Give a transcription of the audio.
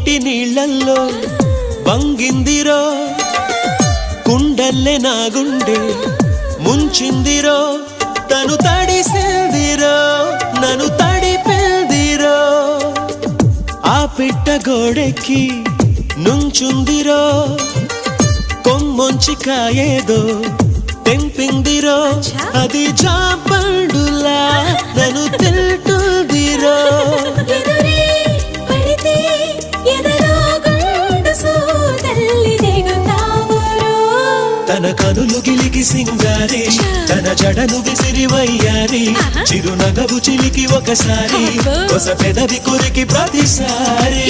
కోటి నీళ్ళల్లో వంగిందిరో కుండల్లే నా గుండె ముంచిందిరో తను తడిసిందిరో నన్ను తడిపిందిరో ఆ పిట్ట గోడెక్కి నుంచుందిరో కొమ్మొంచి కాయేదో తెంపిందిరో అది జాపండులా నన్ను తింటుందిరో తన కనులు గిలికి సింగారి తన జడను విసిరి వయ్యారి చిరునగవు చిలికి ఒకసారి కొస పెదవి కొరికి ప్రతిసారి